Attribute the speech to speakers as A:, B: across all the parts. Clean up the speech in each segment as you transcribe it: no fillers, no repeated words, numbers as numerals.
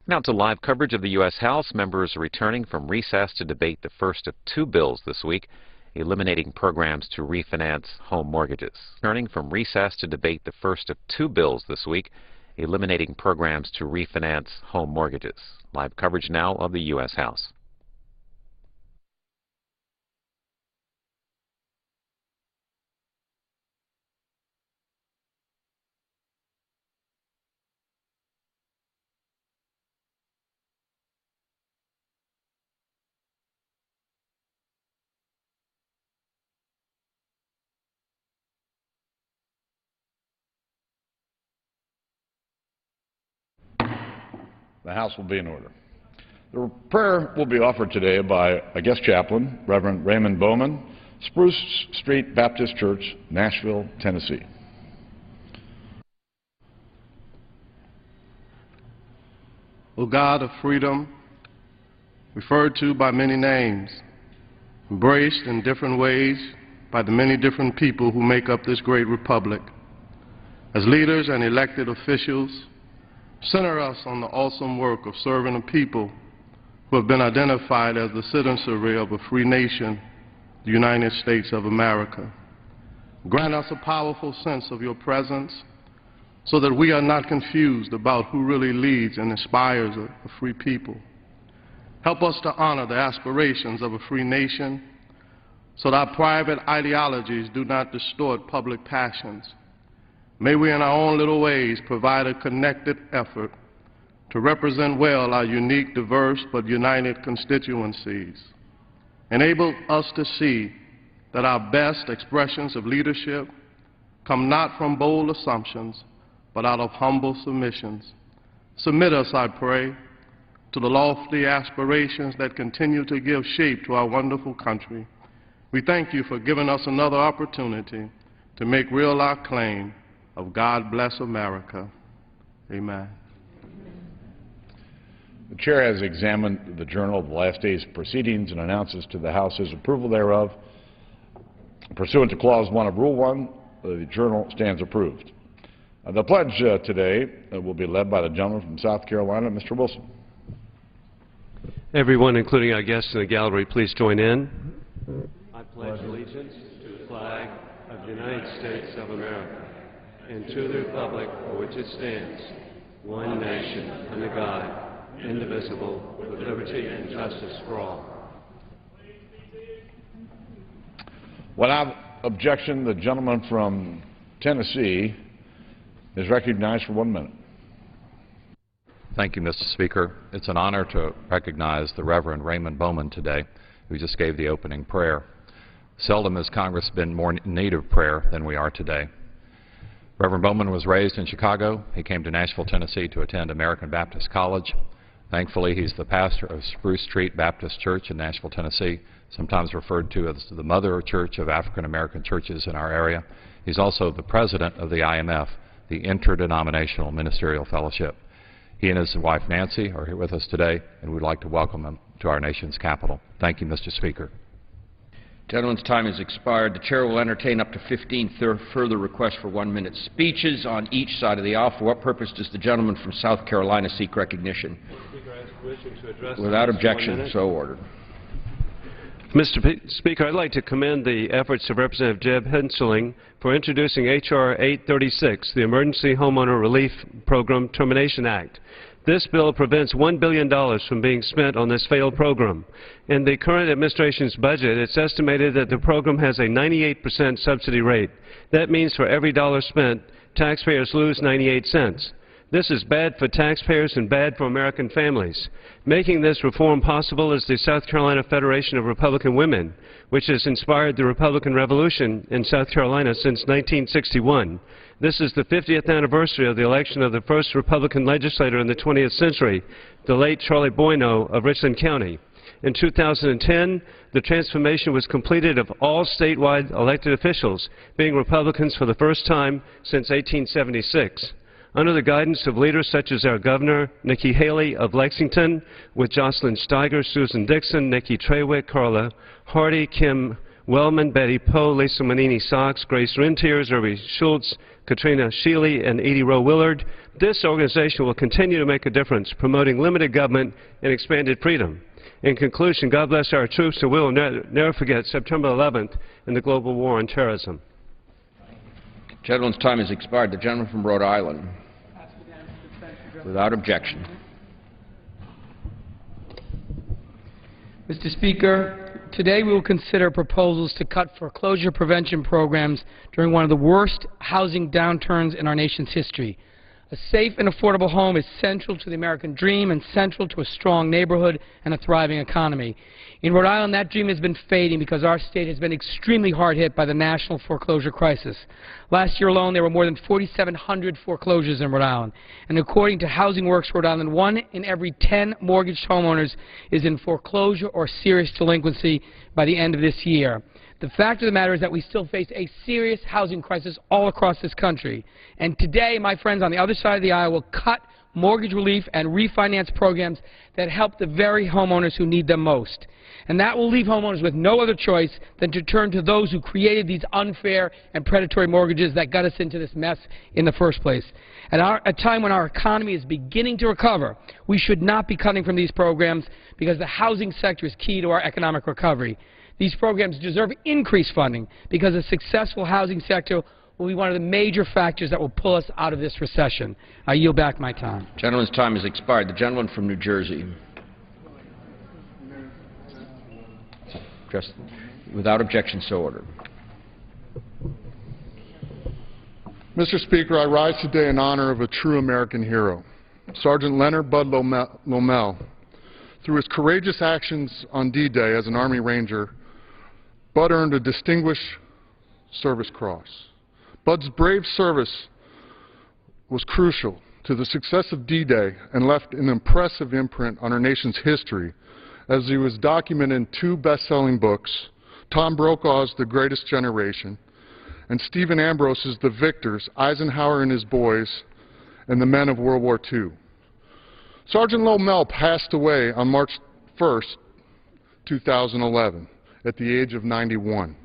A: Now to live coverage of the U.S. House. Members are returning from recess to debate the first of two bills this week, eliminating programs to refinance home mortgages. Returning from recess to debate the first of two bills this week, eliminating programs to refinance home mortgages. Live coverage now of the U.S. House.
B: The House will be in order. The prayer will be offered today by a guest chaplain, Reverend Raymond Bowman, Spruce Street Baptist Church, Nashville, Tennessee.
C: O God of freedom, referred to by many names, embraced in different ways by the many different people who make up this great republic, as leaders and elected officials, center us on the awesome work of serving a people who have been identified as the citizenry of a free nation, the United States of America. Grant us a powerful sense of your presence so that we are not confused about who really leads and inspires a free people. Help us to honor the aspirations of a free nation so that our private ideologies do not distort public passions. May we in our own little ways provide a connected effort to represent well our unique, diverse, but united constituencies. Enable us to see that our best expressions of leadership come not from bold assumptions, but out of humble submissions. Submit us, I pray, to the lofty aspirations that continue to give shape to our wonderful country. We thank you for giving us another opportunity to make real our claim of God bless America. Amen.
B: The Chair has examined the Journal of the last day's proceedings and announces to the House his approval thereof. Pursuant to Clause 1 of Rule 1, the Journal stands approved. The pledge today will be led by the gentleman from South Carolina, Mr. Wilson.
D: Everyone, including our guests in the gallery, please join in. I pledge allegiance to the flag of the United States of America and to the republic for which it stands, one nation, under God, indivisible, with liberty and justice for all.
B: Without objection, the gentleman from Tennessee is recognized for 1 minute.
E: Thank you, Mr. Speaker. It's an honor to recognize the Reverend Raymond Bowman today, who just gave the opening prayer. Seldom has Congress been more in need of prayer than we are today. Reverend Bowman was raised in Chicago. He came to Nashville, Tennessee to attend American Baptist College. Thankfully, he's the pastor of Spruce Street Baptist Church in Nashville, Tennessee, sometimes referred to as the mother church of African American churches in our area. He's also the president of the IMF, the Interdenominational Ministerial Fellowship. He and his wife Nancy are here with us today, and we'd like to welcome them to our nation's capital. Thank you, Mr. Speaker.
F: Gentleman's time has expired. The Chair will entertain up to 15 further requests for 1-minute speeches on each side of the aisle. For what purpose does the gentleman from South Carolina seek recognition? Without objection, so ordered.
D: Mr. Speaker, I'd like to commend the efforts of Representative Jeb Hensarling for introducing H.R. 836, the Emergency Homeowner Relief Program Termination Act. This bill prevents $1 billion from being spent on this failed program. In the current administration's budget, it's estimated that the program has a 98% subsidy rate. That means for every dollar spent, taxpayers lose 98 cents. This is bad for taxpayers and bad for American families. Making this reform possible is the South Carolina Federation of Republican Women, which has inspired the Republican Revolution in South Carolina since 1961. This is the 50th anniversary of the election of the first Republican legislator in the 20th century, the late Charlie Boyno of Richland County. In 2010, the transformation was completed of all statewide elected officials being Republicans for the first time since 1876. Under the guidance of leaders such as our Governor, Nikki Haley of Lexington, with Jocelyn Steiger, Susan Dixon, Nikki Trawick, Carla Hardy, Kim Wellman, Betty Poe, Lisa Manini-Sox, Grace Rentiers, Irving Schultz, Katrina Sheely, and Edie Rowe Willard. This organization will continue to make a difference, promoting limited government and expanded freedom. In conclusion, God bless our troops, and we will never forget September 11th and the global war on terrorism.
F: The gentleman's time has expired. The gentleman from Rhode Island. Without objection.
G: Mr. Speaker, today we will consider proposals to cut foreclosure prevention programs during one of the worst housing downturns in our nation's history. A safe and affordable home is central to the American dream and central to a strong neighborhood and a thriving economy. In Rhode Island, that dream has been fading because our state has been extremely hard hit by the national foreclosure crisis. Last year alone, there were more than 4,700 foreclosures in Rhode Island. And according to Housing Works Rhode Island, 1 in every 10 mortgaged homeowners is in foreclosure or serious delinquency by the end of this year. The fact of the matter is that we still face a serious housing crisis all across this country. And today, my friends on the other side of the aisle will cut mortgage relief and refinance programs that help the very homeowners who need them most. And that will leave homeowners with no other choice than to turn to those who created these unfair and predatory mortgages that got us into this mess in the first place. At a time when our economy is beginning to recover, we should not be cutting from these programs because the housing sector is key to our economic recovery. These programs deserve increased funding because a successful housing sector will be one of the major factors that will pull us out of this recession. I yield back my time.
F: Gentleman's time has expired. The gentleman from New Jersey. Just without objection, so ordered.
H: Mr. Speaker, I rise today in honor of a true American hero, Sergeant Leonard Bud Lomell. Through his courageous actions on D-Day as an Army Ranger, Bud earned a Distinguished Service Cross. Bud's brave service was crucial to the success of D-Day and left an impressive imprint on our nation's history, as he was documented in 2 best-selling books, Tom Brokaw's The Greatest Generation, and Stephen Ambrose's The Victors, Eisenhower and His Boys, and the Men of World War II. Sergeant Lomell passed away on March 1st, 2011, at the age of 91,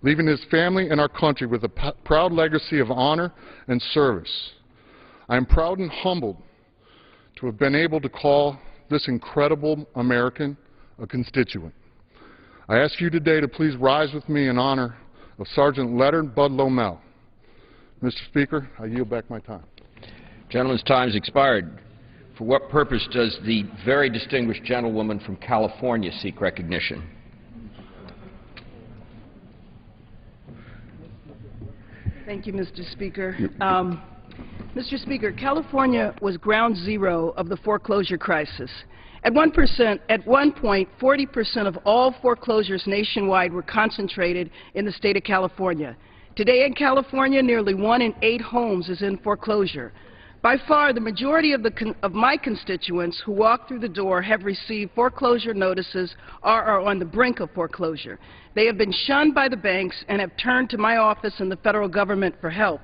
H: leaving his family and our country with a proud legacy of honor and service. I am proud and humbled to have been able to call this incredible American a constituent. I ask you today to please rise with me in honor of Sergeant Leonard Bud Lomell. Mr. Speaker, I yield back my time.
F: Gentleman's time has expired. For what purpose does the very distinguished gentlewoman from California seek recognition?
I: Thank you, Mr. Speaker. Mr. Speaker, California was ground zero of the foreclosure crisis. At one point, 40% of all foreclosures nationwide were concentrated in the state of California. Today in California, nearly 1 in 8 homes is in foreclosure. By far, the majority of my constituents who walk through the door have received foreclosure notices or are on the brink of foreclosure. They have been shunned by the banks and have turned to my office and the federal government for help.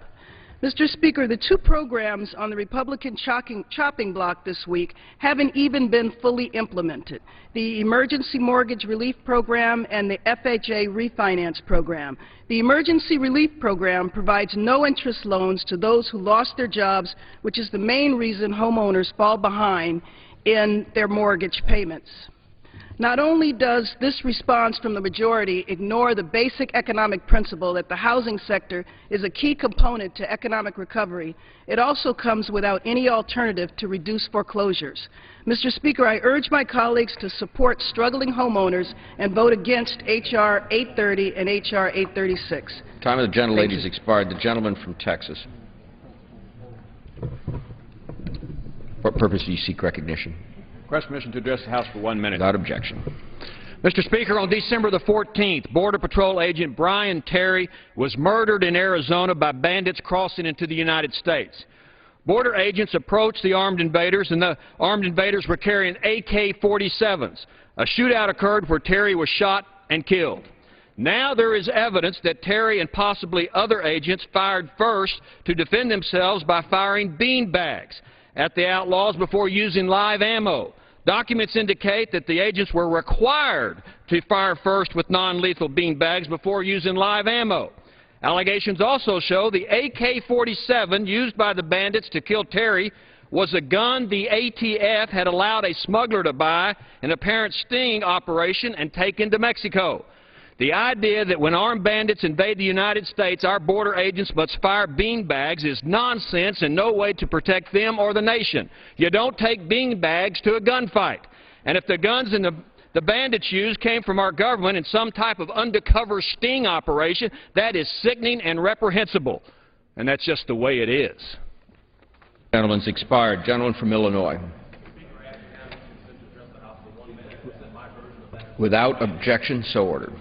I: Mr. Speaker, the 2 programs on the Republican chopping block this week haven't even been fully implemented: the Emergency Mortgage Relief Program and the FHA Refinance Program. The Emergency Relief Program provides no-interest loans to those who lost their jobs, which is the main reason homeowners fall behind in their mortgage payments. Not only does this response from the majority ignore the basic economic principle that the housing sector is a key component to economic recovery, it also comes without any alternative to reduce foreclosures. Mr. Speaker, I urge my colleagues to support struggling homeowners and vote against H.R. 830 and H.R. 836.
F: Time of the gentlelady has expired. The gentleman from Texas. What purpose do you seek recognition?
J: Request permission to address the House for 1 minute.
F: Without objection.
J: Mr. Speaker, on December the 14th, Border Patrol agent Brian Terry was murdered in Arizona by bandits crossing into the United States. Border agents approached the armed invaders, and the armed invaders were carrying AK-47s. A shootout occurred where Terry was shot and killed. Now there is evidence that Terry and possibly other agents fired first to defend themselves by firing beanbags at the outlaws before using live ammo. Documents indicate that the agents were required to fire first with non-lethal beanbags before using live ammo. Allegations also show the AK-47 used by the bandits to kill Terry was a gun the ATF had allowed a smuggler to buy in an apparent sting operation and take into Mexico. The idea that when armed bandits invade the United States, our border agents must fire beanbags is nonsense and no way to protect them or the nation. You don't take beanbags to a gunfight. And if the guns and the bandits used came from our government in some type of undercover sting operation, that is sickening and reprehensible. And that's just the way it is.
F: Gentleman's expired. Gentleman from Illinois. Without objection, so ordered.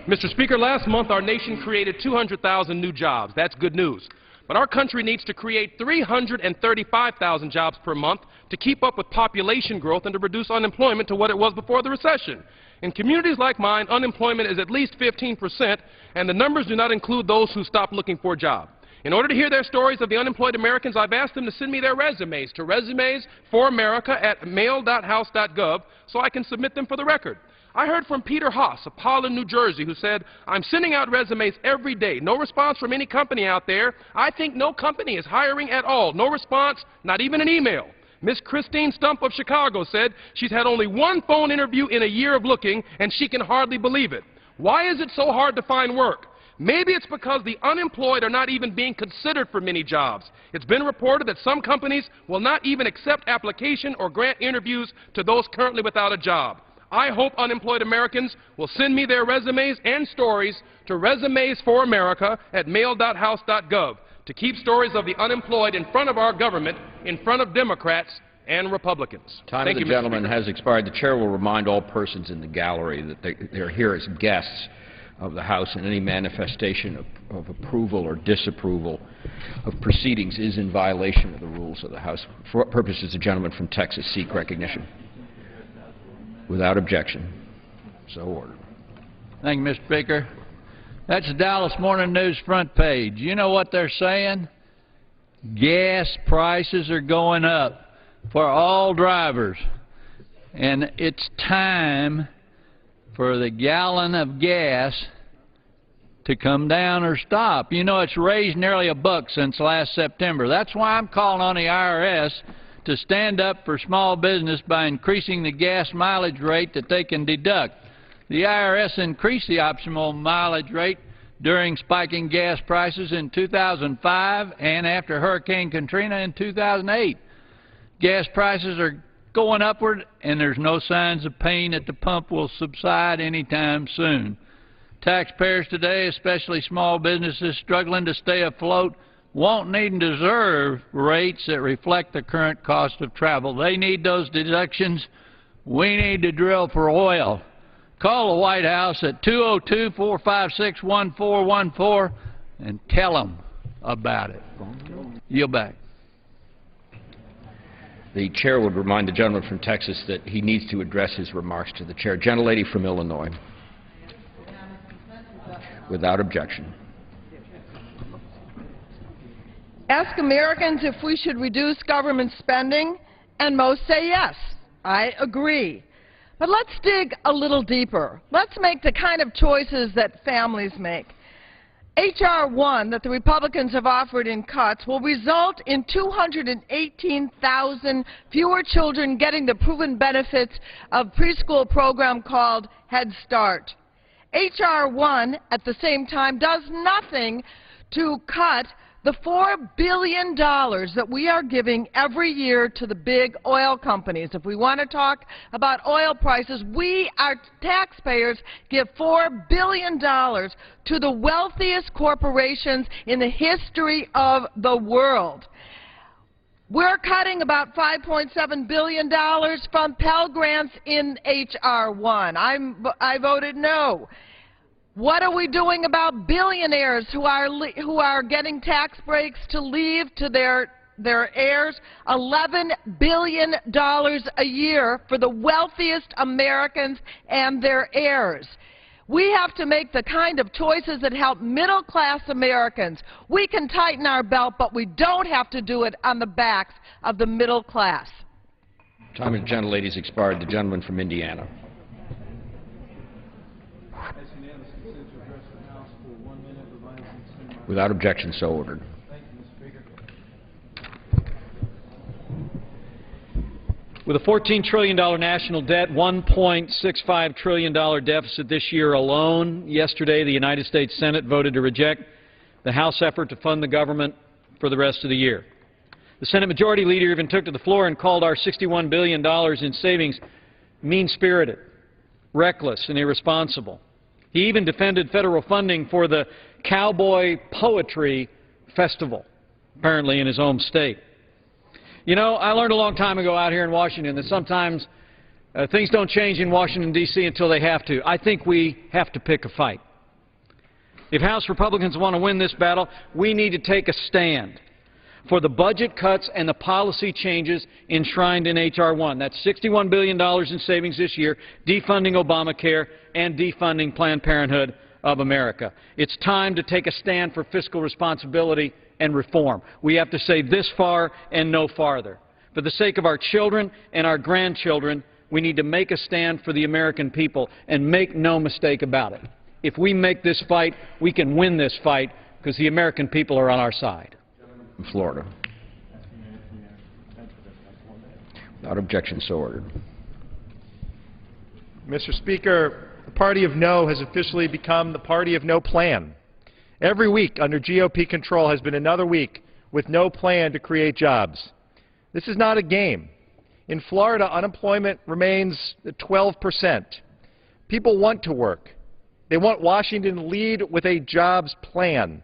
K: Mr. Speaker, last month our nation created 200,000 new jobs. That's good news. But our country needs to create 335,000 jobs per month to keep up with population growth and to reduce unemployment to what it was before the recession. In communities like mine, unemployment is at least 15%, and the numbers do not include those who stopped looking for a job. In order to hear their stories of the unemployed Americans, I've asked them to send me their resumes to resumesforamerica@mail.house.gov so I can submit them for the record. I heard from Peter Haas of Pollen, New Jersey, who said, "I'm sending out resumes every day. No response from any company out there. I think no company is hiring at all. No response, not even an email." Miss Christine Stump of Chicago said she's had only one phone interview in a year of looking, and she can hardly believe it. Why is it so hard to find work? Maybe it's because the unemployed are not even being considered for many jobs. It's been reported that some companies will not even accept application or grant interviews to those currently without a job. I hope unemployed Americans will send me their resumes and stories to resumesforamerica@mail.house.gov to keep stories of the unemployed in front of our government, in front of Democrats and Republicans.
F: Time of the gentleman has expired. The chair will remind all persons in the gallery that they're here as guests of the House, and any manifestation of approval or disapproval of proceedings is in violation of the rules of the House. For what purpose does the gentleman from Texas seek recognition? Without objection. So ordered.
L: Thank you, Mr. Speaker. That's the Dallas Morning News front page. You know what they're saying? Gas prices are going up for all drivers. And it's time for the gallon of gas to come down or stop. You know, it's raised nearly $1 since last September. That's why I'm calling on the IRS to stand up for small business by increasing the gas mileage rate that they can deduct. The IRS increased the optional mileage rate during spiking gas prices in 2005 and after Hurricane Katrina in 2008. Gas prices are going upward, and there's no signs of pain at the pump will subside anytime soon. Taxpayers today, especially small businesses struggling to stay afloat, won't need and deserve rates that reflect the current cost of travel. They need those deductions. We need to drill for oil. Call the White House at 202-456-1414 and tell them about it. Yield back.
F: The chair would remind the gentleman from Texas that he needs to address his remarks to the chair. Gentlelady from Illinois. Without objection.
M: Ask Americans if we should reduce government spending, and most say yes. I agree. But let's dig a little deeper. Let's make the kind of choices that families make. H.R. 1 that the Republicans have offered in cuts will result in 218,000 fewer children getting the proven benefits of preschool program called Head Start. H.R. 1 at the same time does nothing to cut the $4 billion that we are giving every year to the big oil companies. If we want to talk about oil prices, we, our taxpayers, give $4 billion to the wealthiest corporations in the history of the world. We're cutting about $5.7 billion from Pell Grants in H.R. 1. I voted no. What are we doing about billionaires who are getting tax breaks to leave to their heirs? $11 billion a year for the wealthiest Americans and their heirs. We have to make the kind of choices that help middle-class Americans. We can tighten our belt, but we don't have to do it on the backs of the middle class.
F: Time of the gentlelady's expired. The gentleman from Indiana. Without objection, so ordered.
J: With a $14 trillion national debt, $1.65 trillion deficit this year alone, yesterday the United States Senate voted to reject the House effort to fund the government for the rest of the year. The Senate Majority Leader even took to the floor and called our $61 billion in savings mean-spirited, reckless, and irresponsible. He even defended federal funding for the Cowboy Poetry Festival, apparently in his home state. You know, I learned a long time ago out here in Washington that sometimes things don't change in Washington, D.C. until they have to. I think we have to pick a fight. If House Republicans want to win this battle, we need to take a stand for the budget cuts and the policy changes enshrined in H.R. 1. That's $61 billion in savings this year, defunding Obamacare and defunding Planned Parenthood of America. It's time to take a stand for fiscal responsibility and reform. We have to say this far and no farther. For the sake of our children and our grandchildren, we need to make a stand for the American people, and make no mistake about it. If we make this fight, we can win this fight because the American people are on our side.
F: Florida. Without objection, so ordered.
N: Mr. Speaker, the party of no has officially become the party of no plan. Every week under GOP control has been another week with no plan to create jobs. This is not a game. In Florida, unemployment remains at 12%. People want to work. They want Washington to lead with a jobs plan.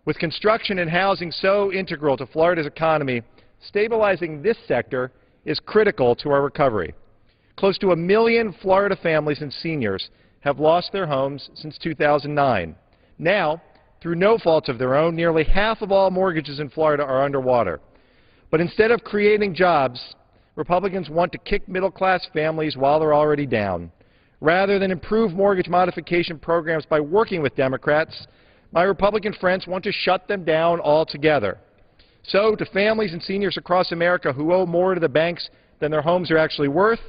N: With construction and housing so integral to Florida's economy, stabilizing this sector is critical to our recovery. Close to 1 million Florida families and seniors have lost their homes since 2009. Now, through no fault of their own, nearly half of all mortgages in Florida are underwater. But instead of creating jobs, Republicans want to kick middle-class families while they're already down. Rather than improve mortgage modification programs by working with Democrats, my Republican friends want to shut them down altogether. So, to families and seniors across America who owe more to the banks than their homes are actually worth,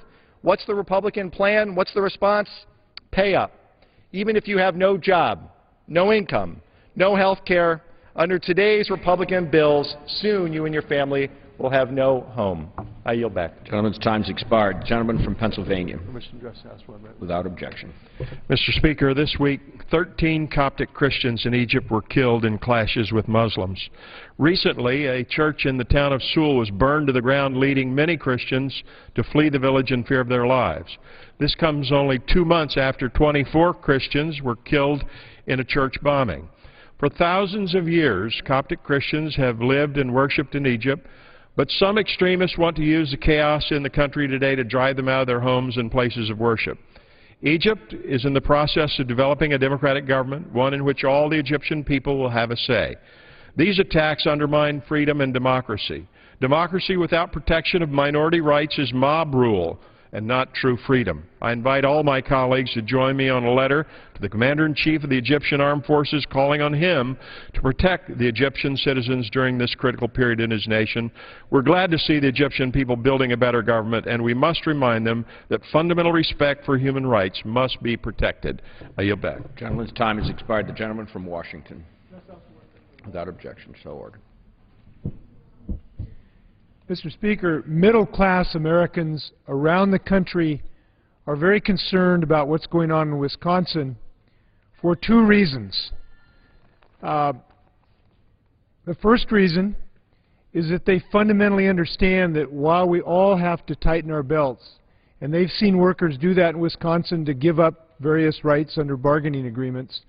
N: what's the Republican plan? What's the response? Pay up. Even if you have no job, no income, no health care, under today's Republican bills, soon you and your family will have no home. I yield back.
F: Gentleman's time's expired. The gentleman from Pennsylvania. Without objection.
O: Mr. Speaker, this week 13 Coptic Christians in Egypt were killed in clashes with Muslims. Recently, a church in the town of Sewell was burned to the ground, leading many Christians to flee the village in fear of their lives. This comes only 2 months after 24 Christians were killed in a church bombing. For thousands of years, Coptic Christians have lived and worshipped in Egypt, but some extremists want to use the chaos in the country today to drive them out of their homes and places of worship. Egypt is in the process of developing a democratic government, one in which all the Egyptian people will have a say. These attacks undermine freedom and democracy. Democracy without protection of minority rights is mob rule and not true freedom. I invite all my colleagues to join me on a letter to the Commander-in-Chief of the Egyptian Armed Forces calling on him to protect the Egyptian citizens during this critical period in his nation. We're glad to see the Egyptian people building a better government, and we must remind them that fundamental respect for human rights must be protected. I yield back.
F: The gentleman's time has expired. The gentleman from Washington. Without objection, so ordered.
P: Mr. Speaker, middle-class Americans around the country are very concerned about what's going on in Wisconsin for 2 reasons. The first reason is that they fundamentally understand that while we all have to tighten our belts, and they've seen workers do that in Wisconsin to give up various rights under bargaining agreements,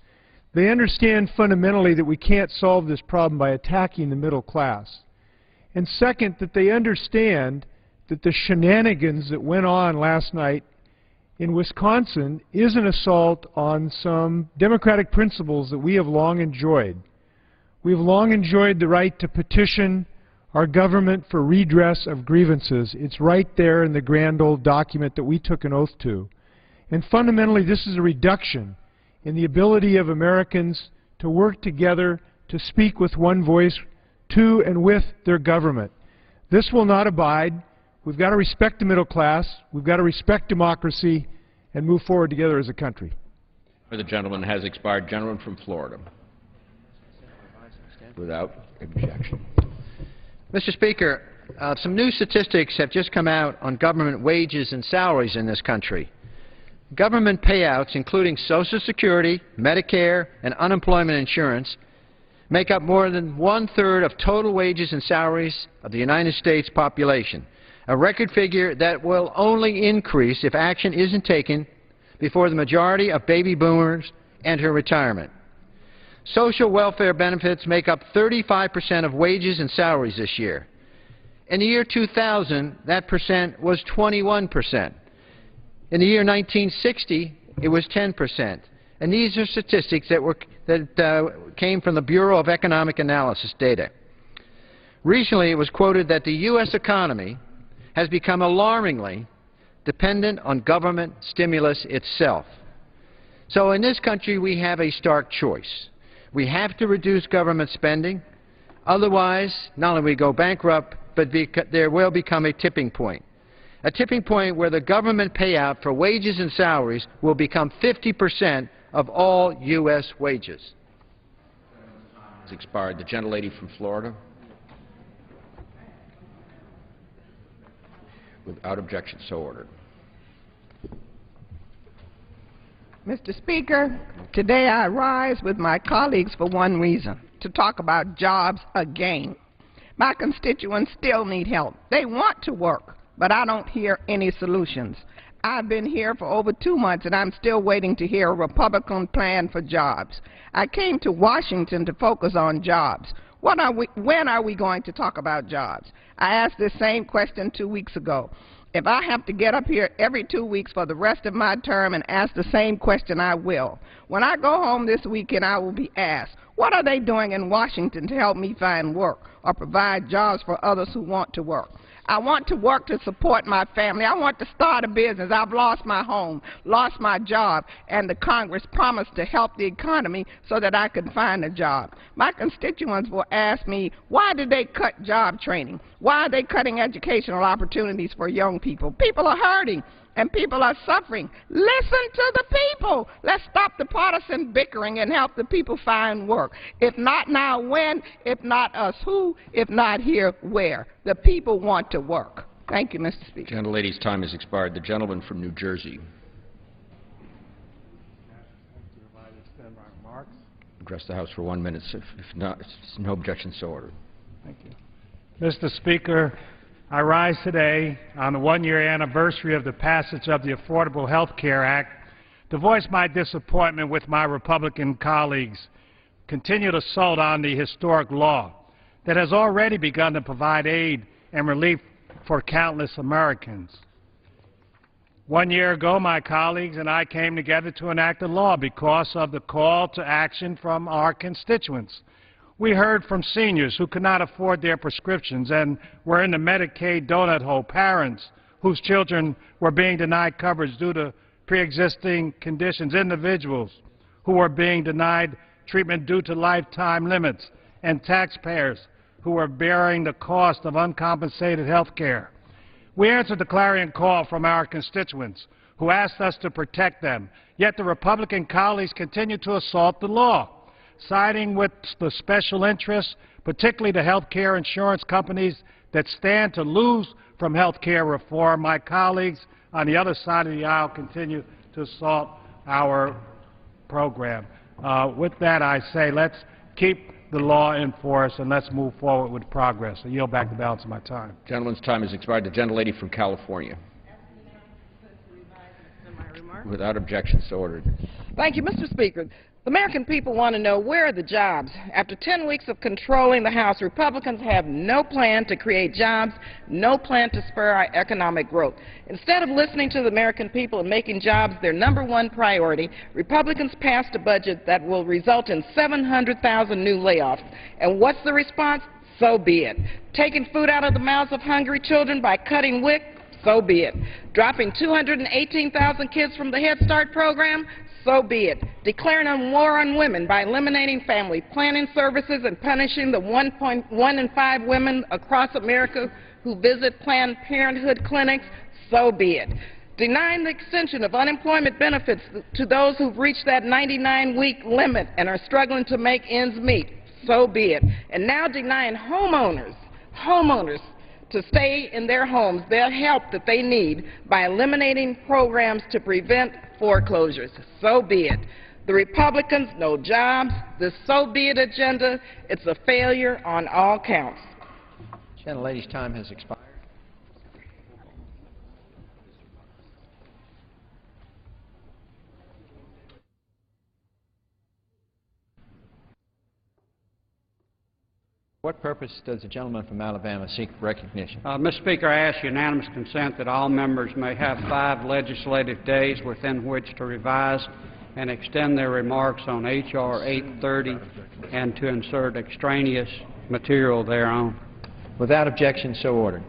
P: they understand fundamentally that we can't solve this problem by attacking the middle class. And second, that they understand that the shenanigans that went on last night in Wisconsin is an assault on some democratic principles that we have long enjoyed. We've long enjoyed the right to petition our government for redress of grievances. It's right there in the grand old document that we took an oath to. And fundamentally, this is a reduction in the ability of Americans to work together to speak with one voice to and with their government. This will not abide. We've got to respect the middle class. We've got to respect democracy and move forward together as a country.
F: The gentleman has expired. Gentleman from Florida. Without objection.
Q: Mr. Speaker, some new statistics have just come out on government wages and salaries in this country. Government payouts, including Social Security, Medicare, and unemployment insurance, make up more than 1/3 of total wages and salaries of the United States population, a record figure that will only increase if action isn't taken before the majority of baby boomers enter retirement. Social welfare benefits make up 35% of wages and salaries this year. In the year 2000, that percent was 21%. In the year 1960, it was 10%. And these are statistics that came from the Bureau of Economic Analysis data. Recently, it was quoted that the U.S. economy has become alarmingly dependent on government stimulus itself. So in this country, we have a stark choice. We have to reduce government spending. Otherwise, not only will we go bankrupt, but there will become a tipping point where the government payout for wages and salaries will become 50% of all U.S. wages.
F: Has expired. The gentlelady from Florida. Without objection, so ordered.
R: Mr. Speaker, today I rise with my colleagues for one reason, to talk about jobs again. My constituents still need help. They want to work, but I don't hear any solutions. I've been here for over 2 months, and I'm still waiting to hear a Republican plan for jobs. I came to Washington to focus on jobs. When are we going to talk about jobs? I asked this same question 2 weeks ago. If I have to get up here every 2 weeks for the rest of my term and ask the same question, I will. When I go home this weekend, I will be asked, what are they doing in Washington to help me find work or provide jobs for others who want to work? I want to work to support my family. I want to start a business. I've lost my home, lost my job, and the Congress promised to help the economy so that I could find a job. My constituents will ask me, why did they cut job training? Why are they cutting educational opportunities for young people? People are hurting, and people are suffering. Listen to the people. Let's stop the partisan bickering and help the people find work. If not now, when? If not us, who? If not here, where? The people want to work. Thank you, Mr. Speaker.
F: Gentlelady's time has expired. The gentleman from New Jersey. Address the House for 1 minute. If not, no objection, so ordered.
S: Thank you. Mr. Speaker, I rise today on the one-year anniversary of the passage of the Affordable Health Care Act to voice my disappointment with my Republican colleagues' continued assault on the historic law that has already begun to provide aid and relief for countless Americans. 1 year ago, my colleagues and I came together to enact a law because of the call to action from our constituents. We heard from seniors who could not afford their prescriptions and were in the Medicaid donut hole, parents whose children were being denied coverage due to pre-existing conditions, individuals who were being denied treatment due to lifetime limits, and taxpayers who were bearing the cost of uncompensated health care. We answered the clarion call from our constituents who asked us to protect them, yet the Republican colleagues continue to assault the law, siding with the special interests, particularly the health care insurance companies that stand to lose from health care reform. My colleagues on the other side of the aisle continue to assault our program. With that, I say let's keep the law in force and let's move forward with progress. I yield back the balance of my time.
F: Gentleman's time has expired. The gentlelady from California. Without objection, so ordered.
T: Thank you, Mr. Speaker. The American people want to know, where are the jobs? After 10 weeks of controlling the House, Republicans have no plan to create jobs, no plan to spur our economic growth. Instead of listening to the American people and making jobs their #1 priority, Republicans passed a budget that will result in 700,000 new layoffs. And what's the response? So be it. Taking food out of the mouths of hungry children by cutting WIC? So be it. Dropping 218,000 kids from the Head Start program? So be it. Declaring a war on women by eliminating family planning services and punishing the 1 in 5 women across America who visit Planned Parenthood clinics. So be it. Denying the extension of unemployment benefits to those who've reached that 99-week limit and are struggling to make ends meet. So be it. And now denying homeowners to stay in their homes the help that they need by eliminating programs to prevent foreclosures. So be it. The Republicans, no jobs. This so be it agenda, it's a failure on all counts.
Q: Gentlelady's time has expired. What purpose does the gentleman from Alabama seek recognition?
U: Mr. Speaker, I ask unanimous consent that all members may have 5 legislative days within which to revise and extend their remarks on H.R. 830 and to insert extraneous material thereon.
Q: Without objection, so ordered.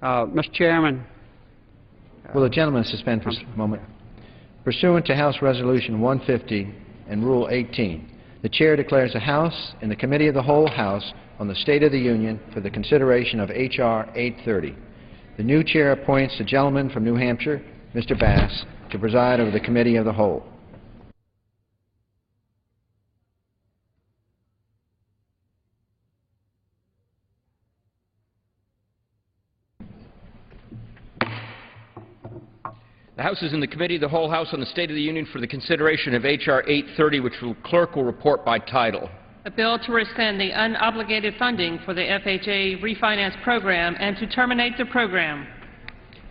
U: Mr. Chairman.
Q: Will the gentleman suspend for a moment? Pursuant to House Resolution 150 and Rule 18, the Chair declares the House and the Committee of the Whole House on the State of the Union for the consideration of H.R. 830. The new Chair appoints the gentleman from New Hampshire, Mr. Bass, to preside over the Committee of the Whole.
F: The House is in the Committee of the Whole House on the State of the Union for the consideration of H.R. 830, which the clerk will report by title.
V: A bill to rescind the unobligated funding for the FHA refinance program and to terminate the program.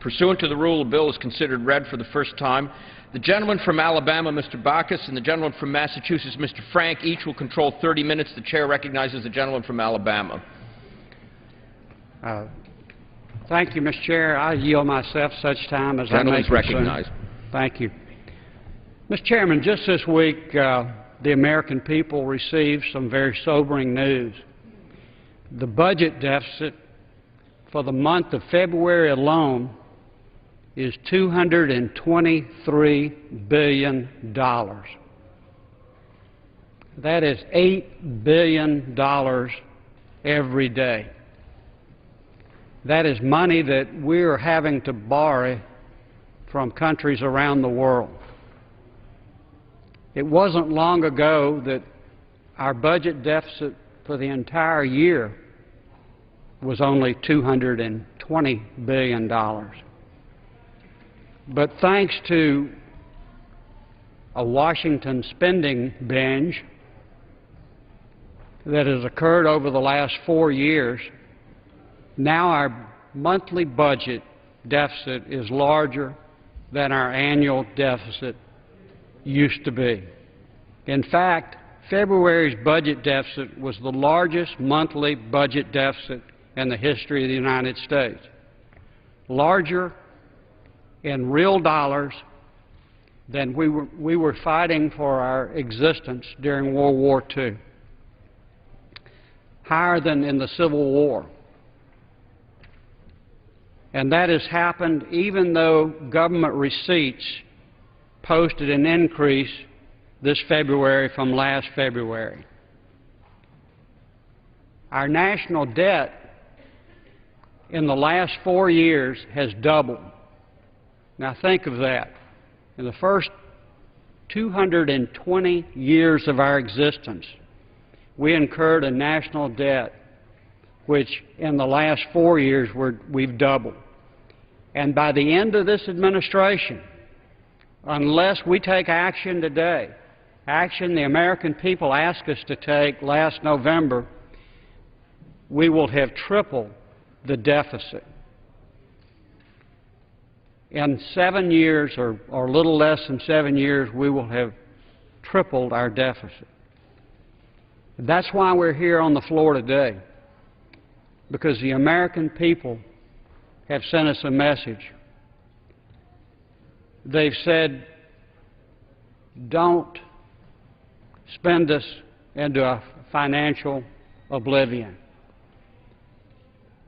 F: Pursuant to the rule, the bill is considered read for the first time. The gentleman from Alabama, Mr. Bacchus, and the gentleman from Massachusetts, Mr. Frank, each will control 30 minutes. The Chair recognizes the gentleman from Alabama.
U: Thank you, Mr. Chair. I yield myself such time as I may consume.
F: Recognized.
U: Thank you. Mr. Chairman, just this week, the American people received some very sobering news. The budget deficit for the month of February alone is $223 billion. That is $8 billion every day. That is money that we're having to borrow from countries around the world. It wasn't long ago that our budget deficit for the entire year was only $220 billion. But thanks to a Washington spending binge that has occurred over the last 4 years, now our monthly budget deficit is larger than our annual deficit used to be. In fact, February's budget deficit was the largest monthly budget deficit in the history of the United States, larger in real dollars than we were fighting for our existence during World War II, higher than in the Civil War. And that has happened even though government receipts posted an increase this February from last February. Our national debt in the last 4 years has doubled. Now think of that. In the first 220 years of our existence, we incurred a national debt which in the last 4 years we've doubled. And by the end of this administration, unless we take action today, action the American people asked us to take last November, we will have tripled the deficit. In 7 years, or a little less than 7 years, we will have tripled our deficit. That's why we're here on the floor today, because the American people have sent us a message. They've said, don't spend us into a financial oblivion.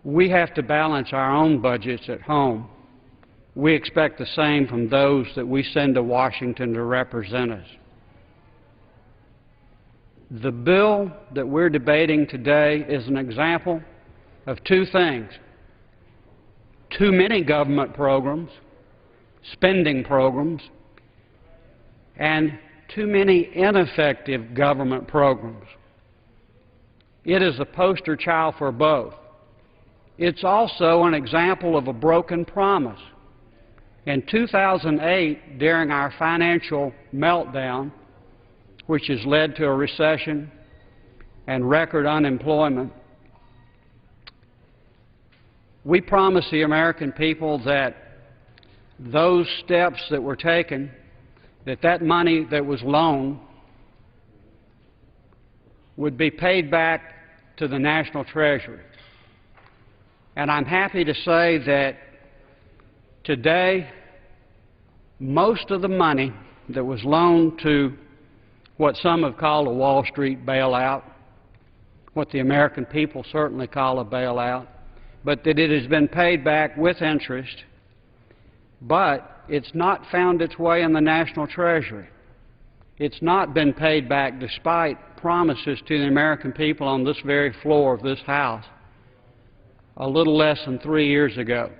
U: We have to balance our own budgets at home we expect the same from those that we send to Washington to represent us. The bill that we're debating today is an example of two things: too many government programs, spending programs, and too many ineffective government programs. It is a poster child for both. It's also an example of a broken promise. In 2008, during our financial meltdown, which has led to a recession and record unemployment, we promised the American people that those steps that were taken, that money that was loaned would be paid back to the National Treasury. And I'm happy to say that today, most of the money that was loaned to what some have called a Wall Street bailout, what the American people certainly call a bailout, but that it has been paid back with interest, but it's not found its way in the National Treasury. It's not been paid back despite promises to the American people on this very floor of this House a little less than 3 years ago.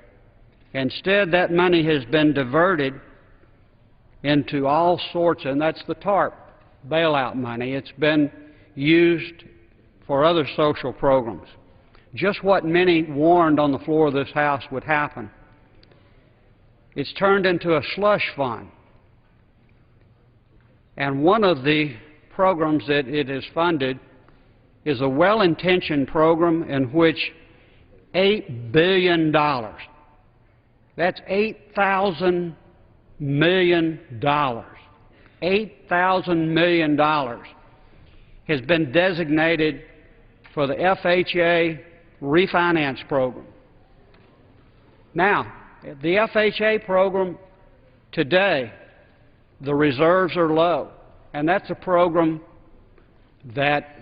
U: Instead, that money has been diverted into all sorts, and that's the TARP bailout money. It's been used for other social programs. Just what many warned on the floor of this House would happen. It's turned into a slush fund. And one of the programs that it has funded is a well-intentioned program in which $8 billion, that's $8,000 million, $8,000 million has been designated for the FHA refinance program. Now, the FHA program today, the reserves are low, and that's a program that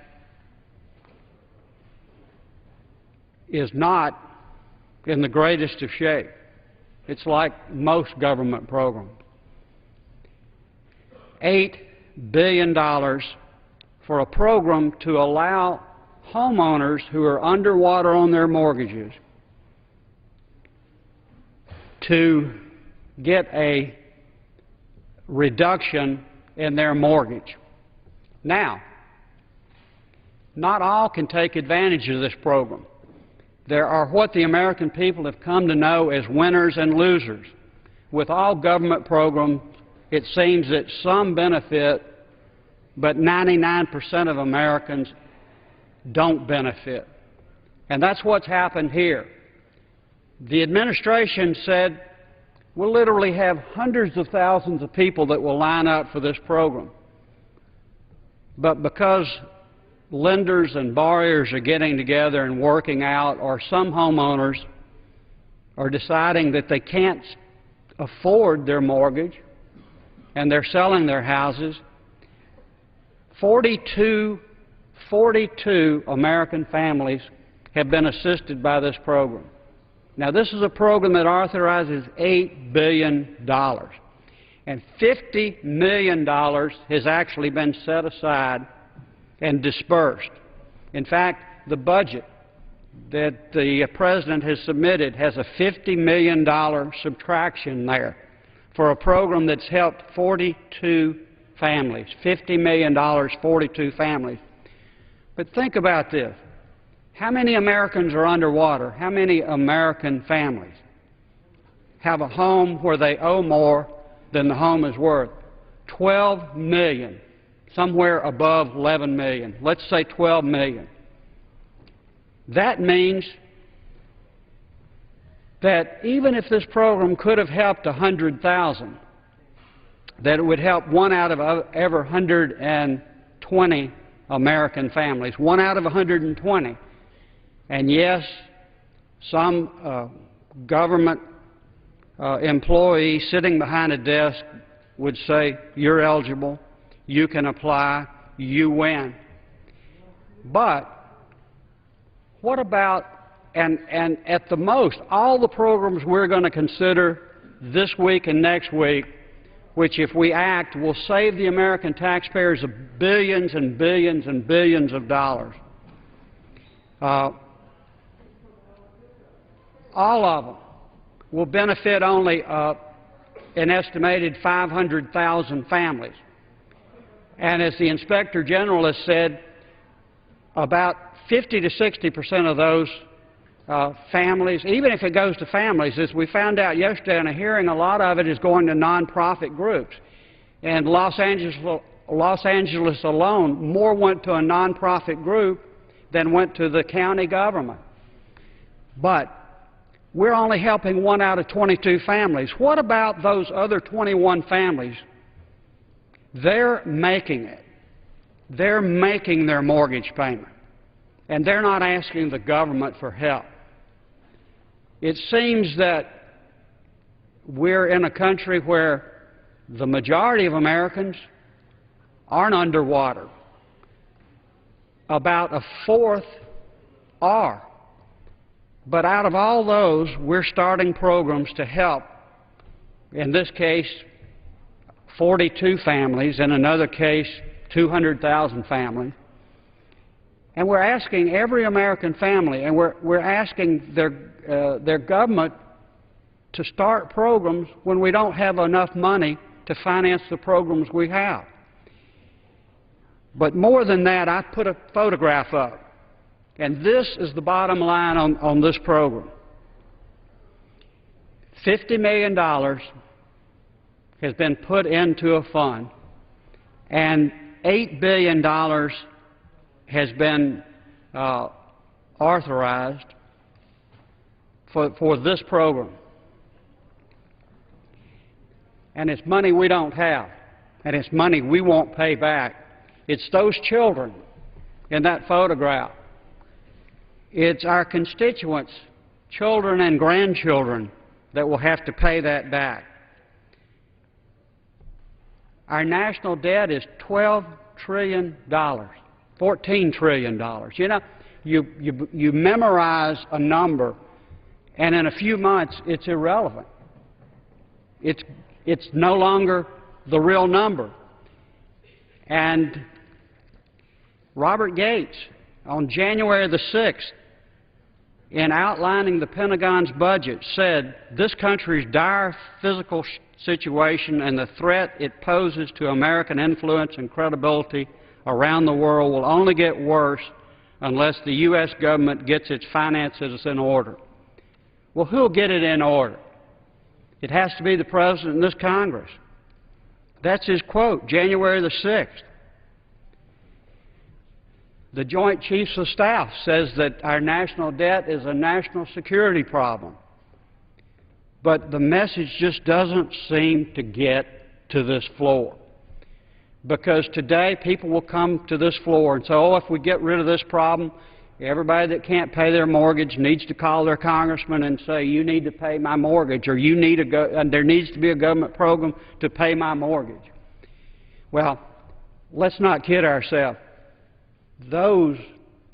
U: is not in the greatest of shape. It's like most government programs. $8 billion for a program to allow homeowners who are underwater on their mortgages to get a reduction in their mortgage. Now, not all can take advantage of this program. There are what the American people have come to know as winners and losers. With all government programs, it seems that some benefit, but 99% of Americans don't benefit. And that's what's happened here. The administration said we'll literally have hundreds of thousands of people that will line up for this program. But because lenders and borrowers are getting together and working out, or some homeowners are deciding that they can't afford their mortgage and they're selling their houses, 42 American families have been assisted by this program. Now, this is a program that authorizes $8 billion, and $50 million has actually been set aside and dispersed. In fact, the budget that the President has submitted has a $50 million subtraction there for a program that's helped 42 families. $50 million, 42 families. But think about this. How many Americans are underwater? How many American families have a home where they owe more than the home is worth? 12 million. Somewhere above 11 million. Let's say 12 million. That means that even if this program could have helped 100,000, that it would help 1 out of every 120 American families. 1 out of 120. And yes, some government employee sitting behind a desk would say, you're eligible, you can apply, you win. But what about, and at the most, all the programs we're going to consider this week and next week, which, if we act, will save the American taxpayers billions and billions and billions of dollars. All of them will benefit only an estimated 500,000 families. And as the Inspector General has said, about 50 to 60% of those families, even if it goes to families, as we found out yesterday in a hearing, a lot of it is going to nonprofit groups. And Los Angeles alone, more went to a nonprofit group than went to the county government. But we're only helping 1 out of 22 families. What about those other 21 families? They're making it. They're making their mortgage payment, and they're not asking the government for help. It seems that we're in a country where the majority of Americans aren't underwater. About a fourth are. But out of all those, we're starting programs to help, in this case, 42 families, in another case, 200,000 families. And we're asking every American family, and we're asking their government to start programs when we don't have enough money to finance the programs we have. But more than that, I put a photograph up. And this is the bottom line on this program. $50 million has been put into a fund, and $8 billion has been authorized for this program. And it's money we don't have, and it's money we won't pay back. It's those children in that photograph. It's our constituents, children and grandchildren, that will have to pay that back. Our national debt is $12 trillion, $14 trillion. You know, you memorize a number, and in a few months, it's irrelevant. It's no longer the real number. And Robert Gates, on January the 6th, in outlining the Pentagon's budget, said this country's dire physical situation and the threat it poses to American influence and credibility around the world will only get worse unless the U.S. government gets its finances in order. Well, who'll get it in order? It has to be the President and this Congress. That's his quote, January the 6th. The Joint Chiefs of Staff says that our national debt is a national security problem. But the message just doesn't seem to get to this floor. Because today people will come to this floor and say, oh, if we get rid of this problem, everybody that can't pay their mortgage needs to call their congressman and say, you need to pay my mortgage, or you need there needs to be a government program to pay my mortgage. Well, let's not kid ourselves. Those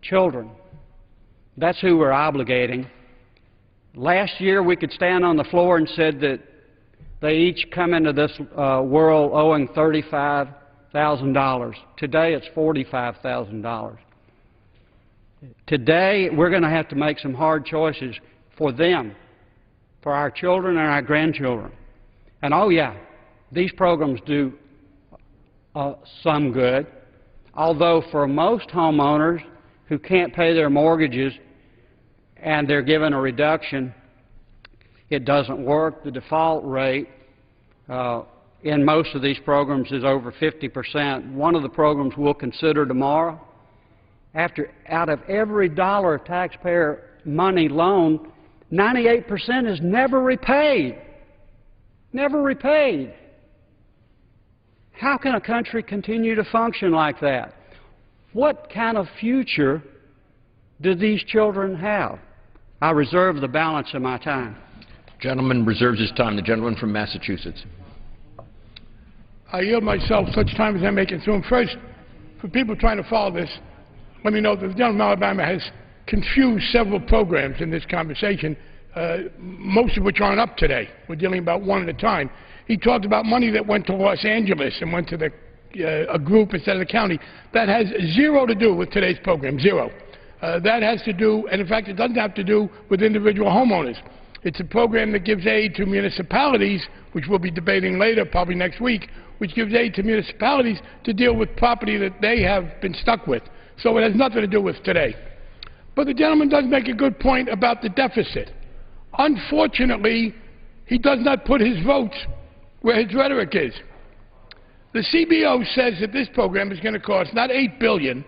U: children, that's who we're obligating. Last year we could stand on the floor and said that they each come into this world owing $35,000. Today it's $45,000. Today we're going to have to make some hard choices for them, for our children and our grandchildren. And oh yeah, these programs do some good. Although for most homeowners who can't pay their mortgages and they're given a reduction, it doesn't work. The default rate in most of these programs is over 50%. One of the programs we'll consider tomorrow, out of every dollar of taxpayer money loaned, 98% is never repaid. Never repaid. How can a country continue to function like that? What kind of future do these children have? I reserve the balance of my time.
F: Gentleman reserves his time. The gentleman from Massachusetts.
A: I yield myself such time as I may consume. First, for people trying to follow this, let me know that the gentleman from Alabama has confused several programs in this conversation. most of which aren't up today. We're dealing about one at a time. He talked about money that went to Los Angeles and went to the, a group instead of the county. That has zero to do with today's program, zero. That has to do, and in fact it doesn't have to do with individual homeowners. It's a program that gives aid to municipalities, which we'll be debating later, probably next week, which gives aid to municipalities to deal with property that they have been stuck with. So it has nothing to do with today. But the gentleman does make a good point about the deficit. Unfortunately, he does not put his votes where his rhetoric is. The CBO says that this program is going to cost not $8 billion,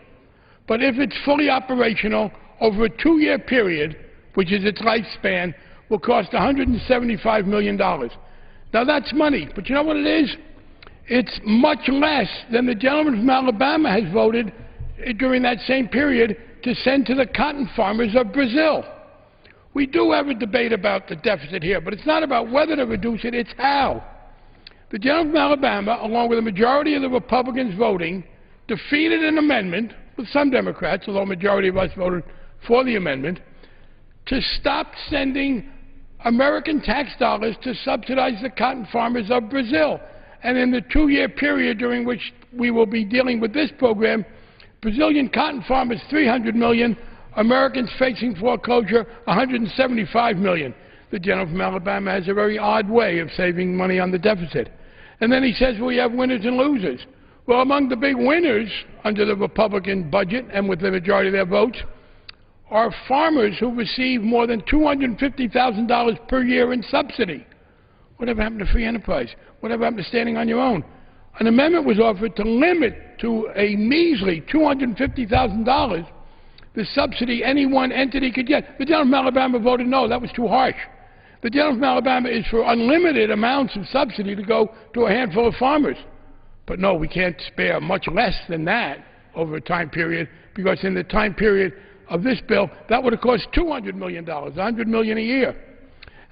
A: but if it's fully operational over a 2-year period, which is its lifespan, will cost $175 million. Now that's money, but you know what it is? It's much less than the gentleman from Alabama has voted during that same period to send to the cotton farmers of Brazil. We do have a debate about the deficit here, but it's not about whether to reduce it, it's how. The gentleman from Alabama, along with a majority of the Republicans voting, defeated an amendment, with some Democrats, although a majority of us voted for the amendment, to stop sending American tax dollars to subsidize the cotton farmers of Brazil. And in the 2-year period during which we will be dealing with this program, Brazilian cotton farmers, $300 million, Americans facing foreclosure, $175 million. The gentleman from Alabama has a very odd way of saving money on the deficit. And then he says we have winners and losers. Well, among the big winners under the Republican budget and with the majority of their votes are farmers who receive more than $250,000 per year in subsidy. Whatever happened to free enterprise? Whatever happened to standing on your own? An amendment was offered to limit to a measly $250,000 the subsidy any one entity could get. The gentleman from Alabama voted no. That was too harsh. The gentleman from Alabama is for unlimited amounts of subsidy to go to a handful of farmers. But no, we can't spare much less than that over a time period, because in the time period of this bill, that would have cost $200 million, $100 million a year.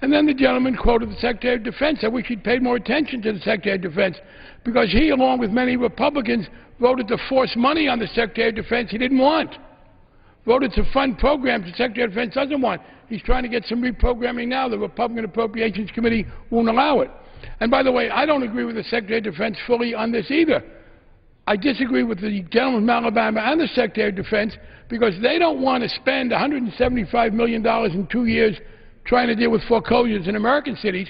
A: And then the gentleman quoted the Secretary of Defense. I wish he'd paid more attention to the Secretary of Defense, because he, along with many Republicans, voted to force money on the Secretary of Defense he didn't want. Voted to fund programs the Secretary of Defense doesn't want. He's trying to get some reprogramming now. The Republican Appropriations Committee won't allow it. And by the way, I don't agree with the Secretary of Defense fully on this either. I disagree with the gentleman from Alabama and the Secretary of Defense, because they don't want to spend $175 million in 2 years trying to deal with foreclosures in American cities.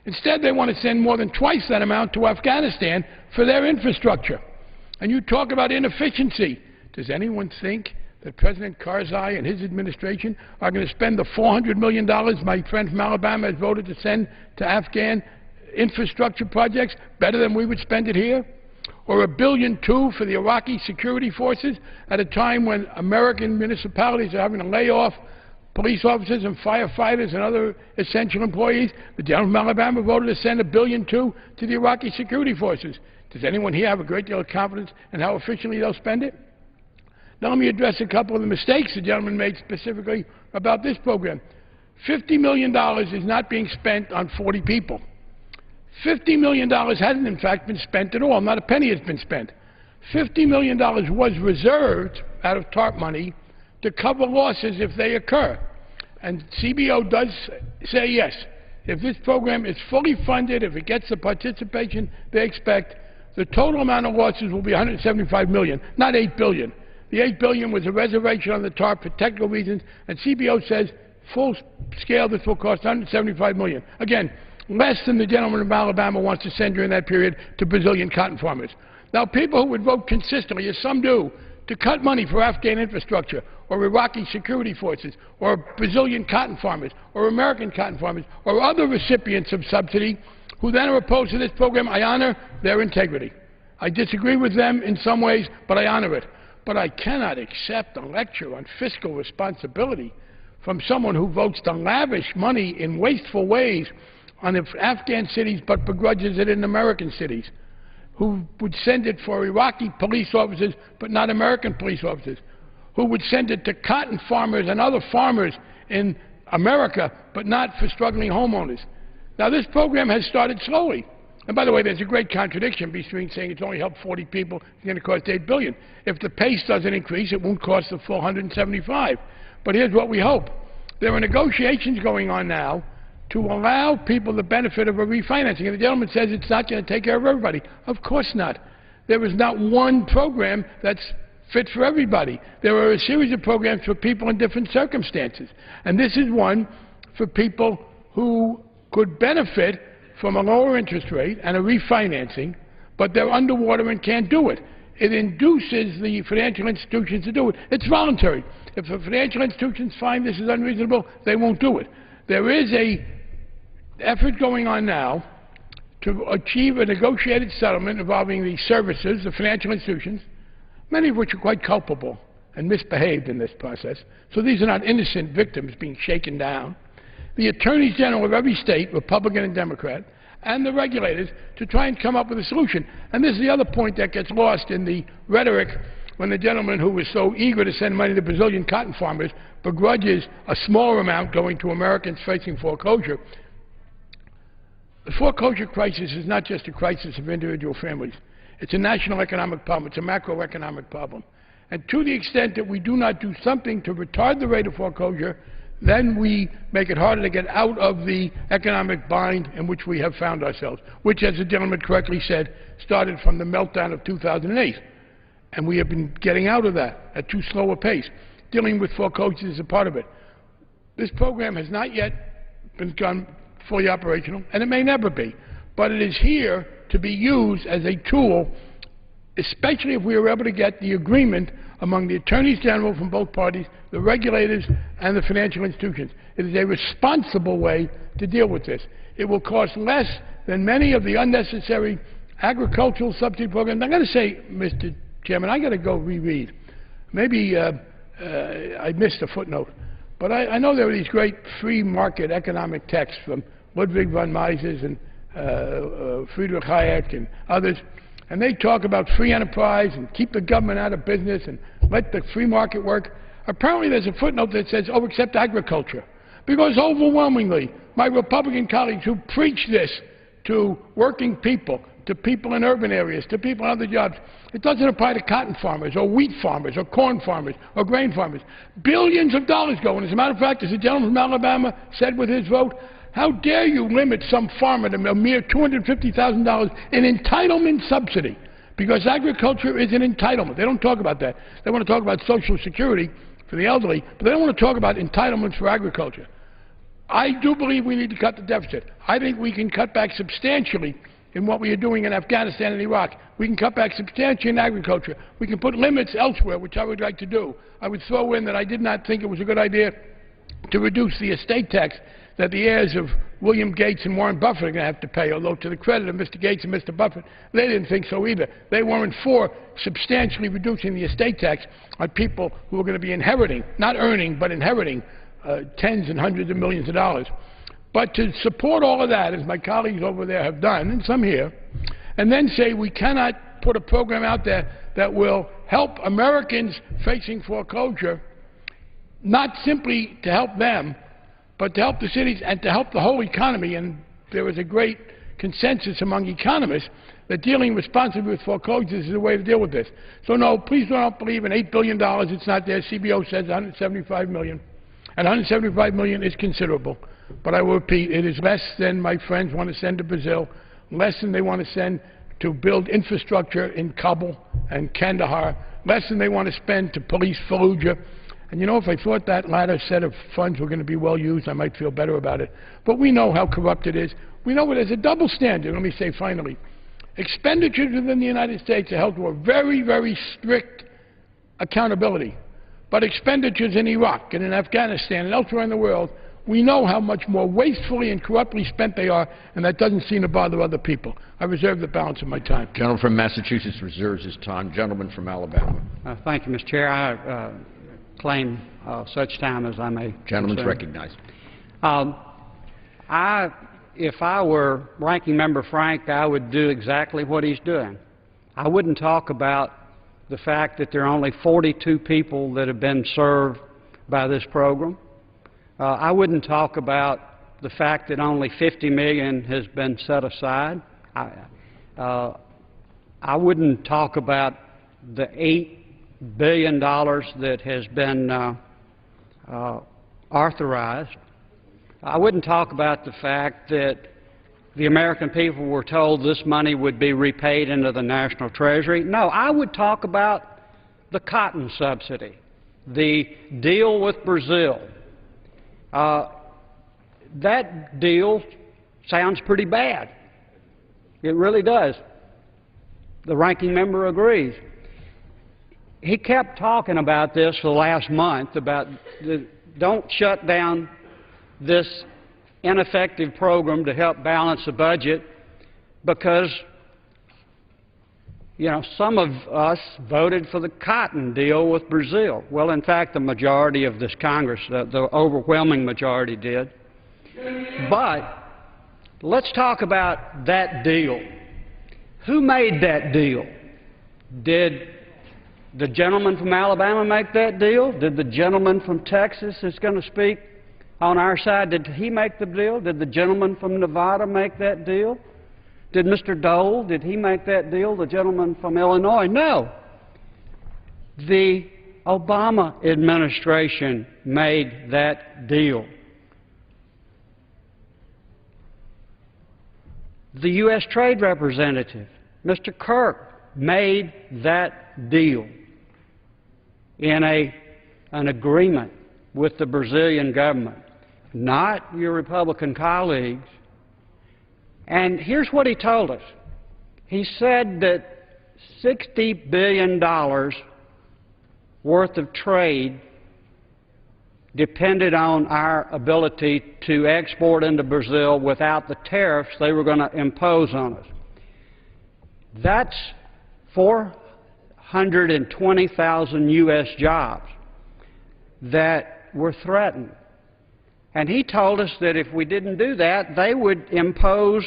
A: Instead, they want to send more than twice that amount to Afghanistan for their infrastructure. And you talk about inefficiency. Does anyone think that President Karzai and his administration are going to spend the $400 million my friend from Alabama has voted to send to Afghan infrastructure projects better than we would spend it here? Or $1.2 billion for the Iraqi security forces at a time when American municipalities are having to lay off police officers and firefighters and other essential employees? The gentleman from Alabama voted to send $1.2 billion to the Iraqi security forces. Does anyone here have a great deal of confidence in how efficiently they'll spend it? Now let me address a couple of the mistakes the gentleman made specifically about this program. $50 million is not being spent on 40 people. $50 million hasn't, in fact, been spent at all. Not a penny has been spent. $50 million was reserved out of TARP money to cover losses if they occur. And CBO does say yes. If this program is fully funded, if it gets the participation they expect, the total amount of losses will be $175 million, not $8 billion. The $8 billion was a reservation on the TARP for technical reasons, and CBO says full scale this will cost $175 million. Again, less than the gentleman from Alabama wants to send during that period to Brazilian cotton farmers. Now, people who would vote consistently, as some do, to cut money for Afghan infrastructure, or Iraqi security forces, or Brazilian cotton farmers, or American cotton farmers, or other recipients of subsidy, who then are opposed to this program, I honor their integrity. I disagree with them in some ways, but I honor it. But I cannot accept a lecture on fiscal responsibility from someone who votes to lavish money in wasteful ways on Afghan cities but begrudges it in American cities, who would send it for Iraqi police officers but not American police officers, who would send it to cotton farmers and other farmers in America but not for struggling homeowners. Now, this program has started slowly. And by the way, there's a great contradiction between saying it's only helped 40 people, it's going to cost $8 billion. If the pace doesn't increase, it won't cost the full $175. But here's what we hope. There are negotiations going on now to allow people the benefit of a refinancing. And the gentleman says it's not going to take care of everybody. Of course not. There is not one program that's fit for everybody. There are a series of programs for people in different circumstances. And this is one for people who could benefit from a lower interest rate and a refinancing, but they're underwater and can't do it. It induces the financial institutions to do it. It's voluntary. If the financial institutions find this is unreasonable, they won't do it. There is an effort going on now to achieve a negotiated settlement involving the servicers, the financial institutions, many of which are quite culpable and misbehaved in this process. So these are not innocent victims being shaken down. The attorneys general of every state, Republican and Democrat, and the regulators to try and come up with a solution. And this is the other point that gets lost in the rhetoric when the gentleman who was so eager to send money to Brazilian cotton farmers begrudges a smaller amount going to Americans facing foreclosure. The foreclosure crisis is not just a crisis of individual families. It's a national economic problem. It's a macroeconomic problem. And to the extent that we do not do something to retard the rate of foreclosure, then we make it harder to get out of the economic bind in which we have found ourselves, which, as the gentleman correctly said, started from the meltdown of 2008. And we have been getting out of that at too slow a pace. Dealing with foreclosures is a part of it. This program has not yet become fully operational, and it may never be. But it is here to be used as a tool, especially if we are able to get the agreement among the attorneys general from both parties, the regulators, and the financial institutions. It is a responsible way to deal with this. It will cost less than many of the unnecessary agricultural subsidy programs. I'm going to say, Mr. Chairman, I got to go reread. Maybe I missed a footnote, but I know there are these great free market economic texts from Ludwig von Mises and Friedrich Hayek and others, and they talk about free enterprise and keep the government out of business and let the free market work. Apparently there's a footnote that says, oh, except agriculture. Because overwhelmingly, my Republican colleagues who preach this to working people, to people in urban areas, to people in other jobs, it doesn't apply to cotton farmers or wheat farmers or corn farmers or grain farmers. Billions of dollars go. And as a matter of fact, as the gentleman from Alabama said with his vote, how dare you limit some farmer to a mere $250,000 in entitlement subsidy? Because agriculture is an entitlement. They don't talk about that. They want to talk about Social Security for the elderly, but they don't want to talk about entitlements for agriculture. I do believe we need to cut the deficit. I think we can cut back substantially in what we are doing in Afghanistan and Iraq. We can cut back substantially in agriculture. We can put limits elsewhere, which I would like to do. I would throw in that I did not think it was a good idea to reduce the estate tax that the heirs of William Gates and Warren Buffett are going to have to pay, although to the credit of Mr. Gates and Mr. Buffett, they didn't think so either. They weren't for substantially reducing the estate tax on people who are going to be inheriting, not earning, but inheriting tens and hundreds of millions of dollars. But to support all of that, as my colleagues over there have done, and some here, and then say we cannot put a program out there that will help Americans facing foreclosure, not simply to help them, but to help the cities and to help the whole economy. And there is a great consensus among economists that dealing responsibly with foreclosures is a way to deal with this. So no, please don't believe in $8 billion. It's not there. CBO says $175 million. And $175 million is considerable. But I will repeat, it is less than my friends want to send to Brazil, less than they want to send to build infrastructure in Kabul and Kandahar, less than they want to spend to police Fallujah. And you know, if I thought that latter set of funds were going to be well used, I might feel better about it. But we know how corrupt it is. We know it as a double standard. Let me say finally, expenditures within the United States are held to a very, very strict accountability. But expenditures in Iraq and in Afghanistan and elsewhere in the world, we know how much more wastefully and corruptly spent they are, and that doesn't seem to bother other people. I reserve the balance of my time.
F: Gentleman from Massachusetts reserves his time. Gentleman from Alabama.
U: Thank you, Mr. Chair. I claim such time as I may.
F: Gentleman's recognized.
U: If I were Ranking Member Frank, I would do exactly what he's doing. I wouldn't talk about the fact that there are only 42 people that have been served by this program. I wouldn't talk about the fact that only $50 million has been set aside. I wouldn't talk about the $8 billion that has been authorized. I wouldn't talk about the fact that the American people were told this money would be repaid into the national treasury. No, I would talk about the cotton subsidy, the deal with Brazil. That deal sounds pretty bad. It really does. The ranking member agrees. He kept talking about this for the last month, about don't shut down this ineffective program to help balance the budget because, you know, some of us voted for the cotton deal with Brazil. Well, in fact, the majority of this Congress, the overwhelming majority did. But let's talk about that deal. Who made that deal? Did the gentleman from Alabama make that deal? Did the gentleman from Texas that's going to speak on our side, did he make the deal? Did the gentleman from Nevada make that deal? Did Mr. Dole, did he make that deal? The gentleman from Illinois? No. The Obama administration made that deal. The U.S. Trade Representative, Mr. Kirk, made that deal in an agreement with the Brazilian government, not your Republican colleagues. And here's what he told us. He said that $60 billion worth of trade depended on our ability to export into Brazil without the tariffs they were going to impose on us. That's 420,000 U.S. jobs that were threatened. And he told us that if we didn't do that, they would impose,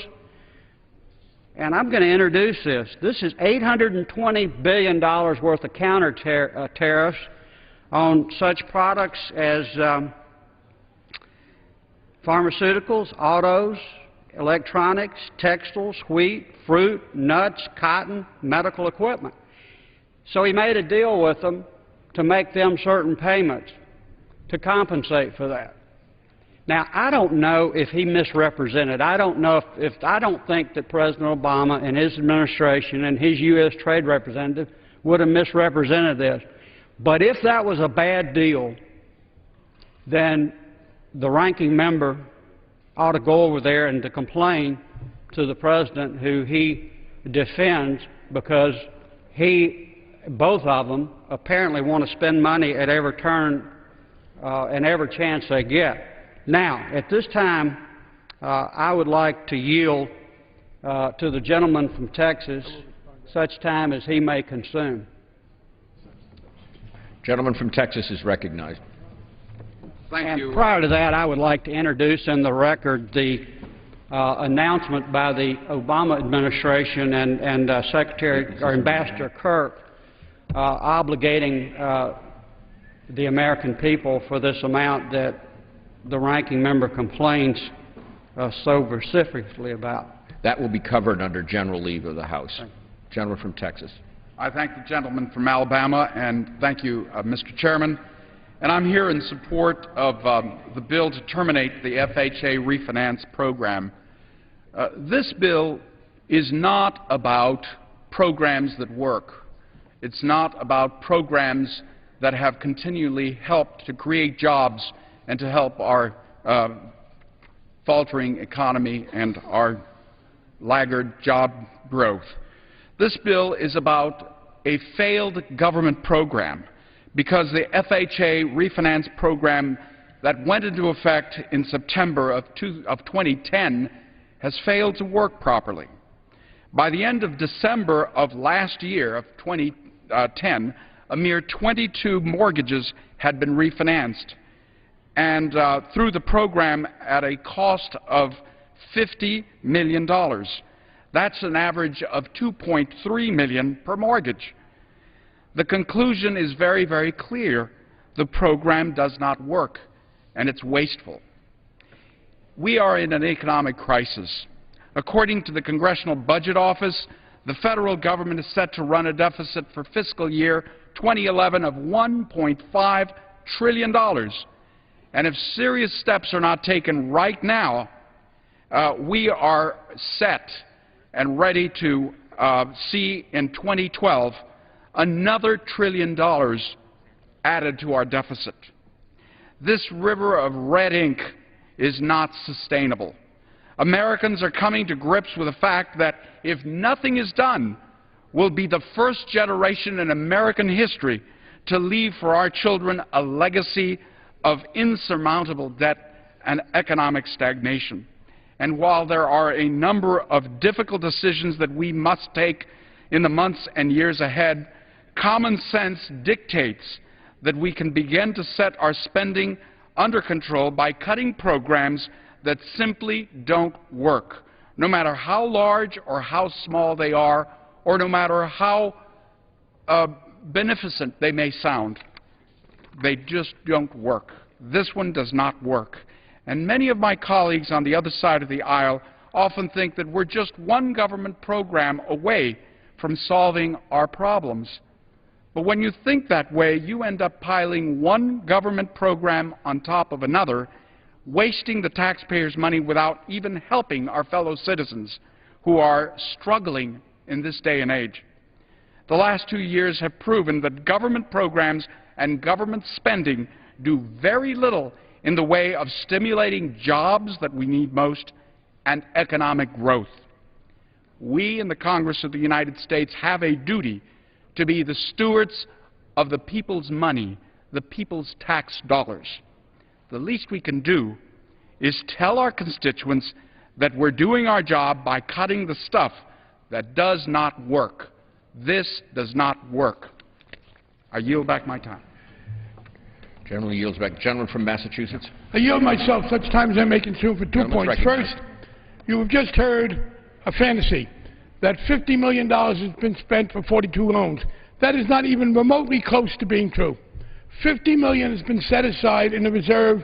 U: and I'm going to introduce this. This is $820 billion worth of counter tariffs on such products as pharmaceuticals, autos, electronics, textiles, wheat, fruit, nuts, cotton, medical equipment. So he made a deal with them to make them certain payments to compensate for that. Now, I don't know if he misrepresented. I don't know if I don't think that President Obama and his administration and his U.S. Trade Representative would have misrepresented this. But if that was a bad deal, then the ranking member ought to go over there and to complain to the President, who he defends, because both of them apparently want to spend money at every turn and every chance they get. Now, at this time, I would like to yield to the gentleman from Texas such time as he may consume.
F: Gentleman from Texas is recognized.
U: Thank you. Prior to that, I would like to introduce in the record the announcement by the Obama administration and Secretary or Ambassador Kirk obligating the American people for this amount that the ranking member complains so vociferously about.
F: That will be covered under general leave of the House. Gentleman from Texas.
B: I thank the gentleman from Alabama, and thank you, Mr. Chairman. And I'm here in support of the bill to terminate the FHA refinance program. This bill is not about programs that work. It's not about programs that have continually helped to create jobs and to help our faltering economy and our laggard job growth. This bill is about a failed government program, because the FHA refinance program that went into effect in September of 2010 has failed to work properly. By the end of December of last year, of 2010, a mere 22 mortgages had been refinanced, and through the program at a cost of $50 million. That's an average of $2.3 million per mortgage. The conclusion is very, very clear. The program does not work, and it's wasteful. We are in an economic crisis. According to the Congressional Budget Office, the federal government is set to run a deficit for fiscal year 2011 of $1.5 trillion. And if serious steps are not taken right now, we are set and ready to see in 2012 another $1 trillion added to our deficit. This river of red ink is not sustainable. Americans are coming to grips with the fact that if nothing is done, we'll be the first generation in American history to leave for our children a legacy of insurmountable debt and economic stagnation. And while there are a number of difficult decisions that we must take in the months and years ahead, common sense dictates that we can begin to set our spending under control by cutting programs that simply don't work, no matter how large or how small they are, or no matter how beneficent they may sound. They just don't work. This one does not work. And many of my colleagues on the other side of the aisle often think that we're just one government program away from solving our problems. But when you think that way, you end up piling one government program on top of another, wasting the taxpayers' money without even helping our fellow citizens who are struggling in this day and age. The last 2 years have proven that government programs and government spending do very little in the way of stimulating jobs that we need most and economic growth. We in the Congress of the United States have a duty to be the stewards of the people's money, the people's tax dollars. The least we can do is tell our constituents that we're doing our job by cutting the stuff that does not work. This does not work. I yield back my time.
F: Gentleman yields back. Gentleman from Massachusetts.
A: I yield myself such time as I may consume for 2 points. First, you have just heard a fantasy that $50 million has been spent for 42 loans. That is not even remotely close to being true. $50 million has been set aside in the reserve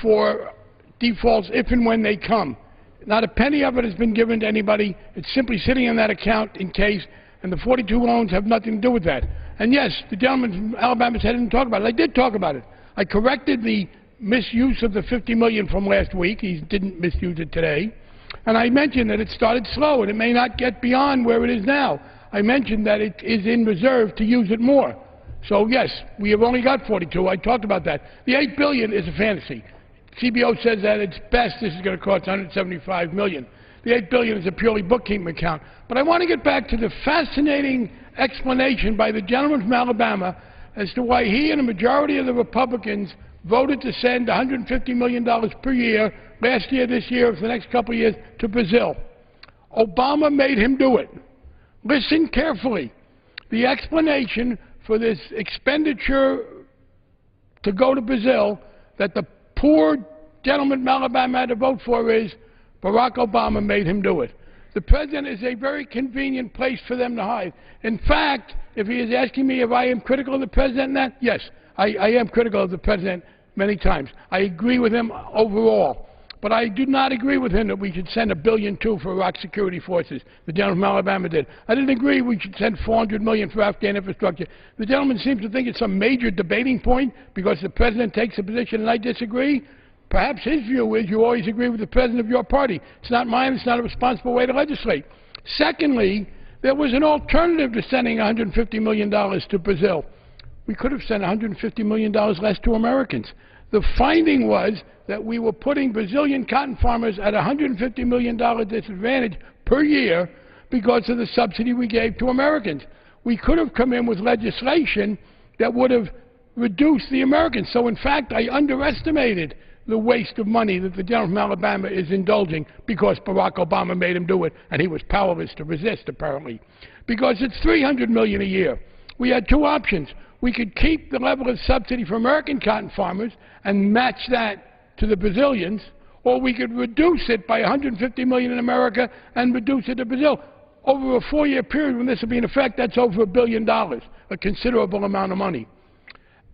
A: for defaults if and when they come. Not a penny of it has been given to anybody. It's simply sitting in that account in case, and the 42 loans have nothing to do with that. And yes, the gentleman from Alabama said I didn't talk about it. I did talk about it. I corrected the misuse of the $50 million from last week. He didn't misuse it today. And I mentioned that it started slow and it may not get beyond where it is now. I mentioned that it is in reserve to use it more. So yes, we have only got 42. I talked about that. The $8 billion is a fantasy. CBO says that at its best this is going to cost $175 million. The $8 billion is a purely bookkeeping account. But I want to get back to the fascinating explanation by the gentleman from Alabama as to why he and a majority of the Republicans voted to send $150 million per year, last year, this year, for the next couple of years, to Brazil. Obama made him do it. Listen carefully. The explanation for this expenditure to go to Brazil that the poor gentleman from Alabama had to vote for is Barack Obama made him do it. The President is a very convenient place for them to hide. In fact, if he is asking me if I am critical of the President in that, yes, I am critical of the President many times. I agree with him overall. But I do not agree with him that we should send $1.2 billion for Iraq security forces. The gentleman from Alabama did. I didn't agree we should send $400 million for Afghan infrastructure. The gentleman seems to think it's some major debating point because the President takes a position and I disagree. Perhaps his view is you always agree with the President of your party. It's not mine. It's not a responsible way to legislate. Secondly, there was an alternative to sending $150 million to Brazil. We could have sent $150 million less to Americans. The finding was that we were putting Brazilian cotton farmers at a $150 million disadvantage per year because of the subsidy we gave to Americans. We could have come in with legislation that would have reduced the Americans. So, in fact, I underestimated the waste of money that the gentleman from Alabama is indulging because Barack Obama made him do it, and he was powerless to resist, apparently. Because it's $300 million a year. We had two options. We could keep the level of subsidy for American cotton farmers and match that to the Brazilians, or we could reduce it by $150 million in America and reduce it to Brazil. Over a 4-year period when this will be in effect, that's over $1 billion, a considerable amount of money.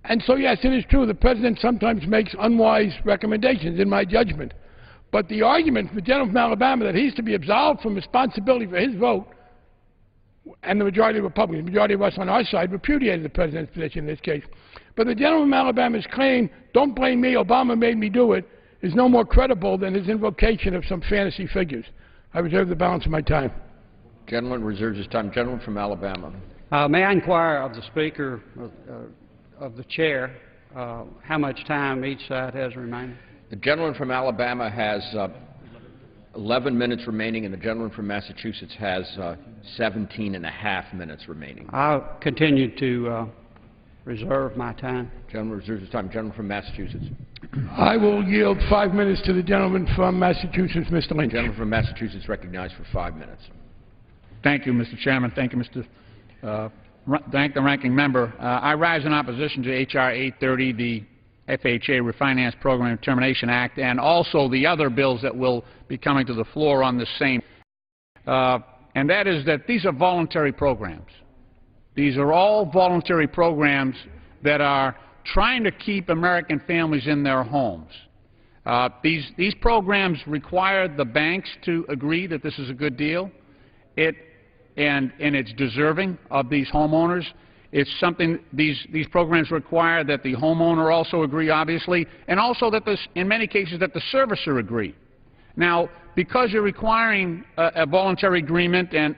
A: And so, yes, it is true, the President sometimes makes unwise recommendations, in my judgment. But the argument from the gentleman from Alabama that he's to be absolved from responsibility for his vote, and the majority of Republicans, the majority of us on our side, repudiated the President's position in this case. But the gentleman from Alabama's claim, don't blame me, Obama made me do it, is no more credible than his invocation of some fantasy figures. I reserve the balance of my time.
F: Gentleman reserves his time. Gentleman from Alabama.
U: May I inquire of the Speaker, of the Chair, how much time each side has remaining?
F: The gentleman from Alabama has 11 minutes remaining, and the gentleman from Massachusetts has 17.5 minutes remaining.
U: I'll continue to reserve my time.
F: Gentleman reserves his time. Gentleman from Massachusetts.
A: I will yield 5 minutes to the gentleman from Massachusetts, Mr. Lynch.
F: Gentleman from Massachusetts recognized for 5 minutes.
C: Thank you, Mr. Chairman. Thank you, thank the ranking member. I rise in opposition to H.R. 830, the FHA Refinance Program Termination Act, and also the other bills that will be coming to the floor on the same. And that is that these are voluntary programs. These are all voluntary programs that are trying to keep American families in their homes. These programs require the banks to agree that this is a good deal. And it's deserving of these homeowners. It's something these programs require that the homeowner also agree, obviously, and also that in many cases that the servicer agree. Now, because you're requiring a voluntary agreement and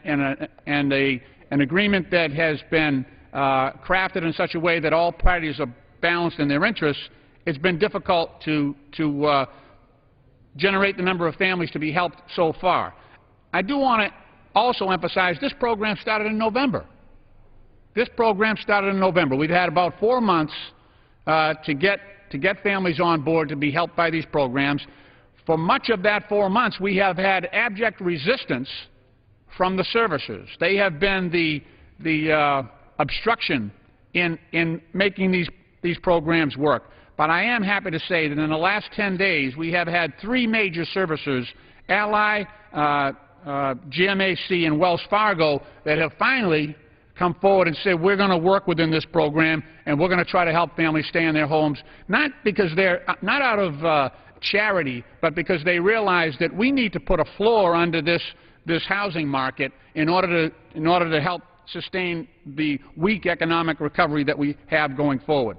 C: an agreement that has been crafted in such a way that all parties are balanced in their interests, it's been difficult to generate the number of families to be helped so far. I do want to also emphasize this program started in November. This program started in November. We've had about 4 months to get families on board to be helped by these programs. For much of that 4 months, we have had abject resistance from the servicers. They have been the obstruction in making these programs work. But I am happy to say that in the last 10 days, we have had 3 major servicers, Ally, GMAC, and Wells Fargo, that have finally come forward and said, we're going to work within this program and we're going to try to help families stay in their homes, not because they're not out of charity, but because they realize that we need to put a floor under this housing market in order to help sustain the weak economic recovery that we have going forward.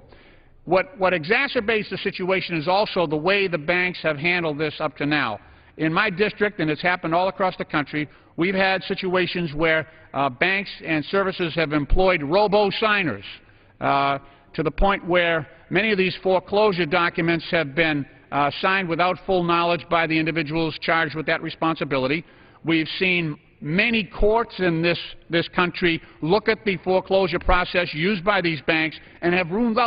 C: What exacerbates the situation is also the way the banks have handled this up to now. In my district, and it's happened all across the country, we've had situations where banks and services have employed robo-signers to the point where many of these foreclosure documents have been signed without full knowledge by the individuals charged with that responsibility. We've seen many courts in this country look at the foreclosure process used by these banks and have ruled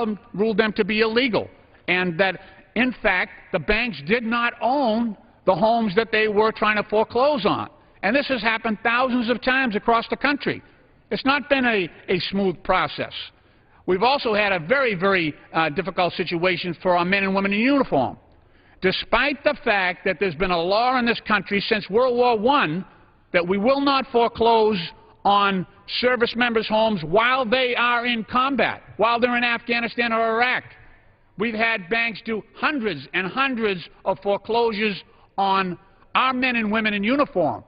C: them to be illegal, and that, in fact, the banks did not own the homes that they were trying to foreclose on. And this has happened thousands of times across the country. It's not been a smooth process. We've also had a very, very difficult situation for our men and women in uniform. Despite the fact that there's been a law in this country since World War I that we will not foreclose on service members' homes while they are in combat, while they're in Afghanistan or Iraq. We've had banks do hundreds and hundreds of foreclosures on our men and women in uniform.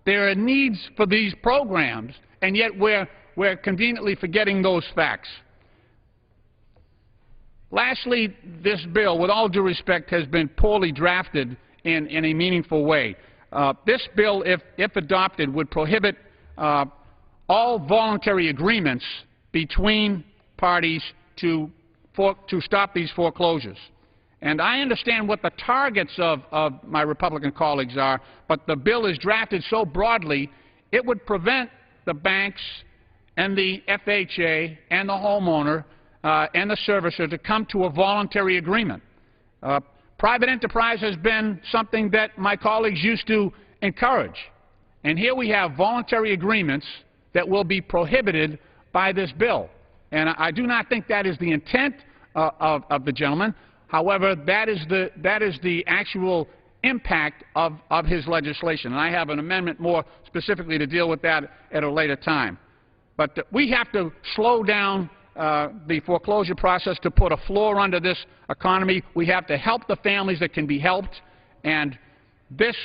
C: There are needs for these programs, and yet we're conveniently forgetting those facts. Lastly, this bill, with all due respect, has been poorly drafted in a meaningful way. This bill, if adopted, would prohibit all voluntary agreements between parties to stop these foreclosures. And I understand what the targets of my Republican colleagues are, but the bill is drafted so broadly, it would prevent the banks and the FHA and the homeowner and the servicer to come to a voluntary agreement. Private enterprise has been something that my colleagues used to encourage. And here we have voluntary agreements that will be prohibited by this bill. And I do not think that is the intent of the gentleman. However, that is the actual impact of his legislation. And I have an amendment more specifically to deal with that at a later time. But we have to slow down the foreclosure process to put a floor under this economy. We have to help the families that can be helped. And this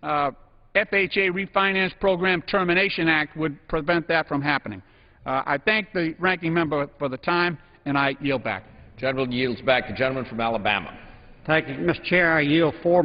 C: FHA Refinance Program Termination Act would prevent that from happening. I thank the ranking member for the time, and I yield back.
F: Gentleman yields back. The gentleman from Alabama.
U: Thank you, Mr. Chair. I yield 4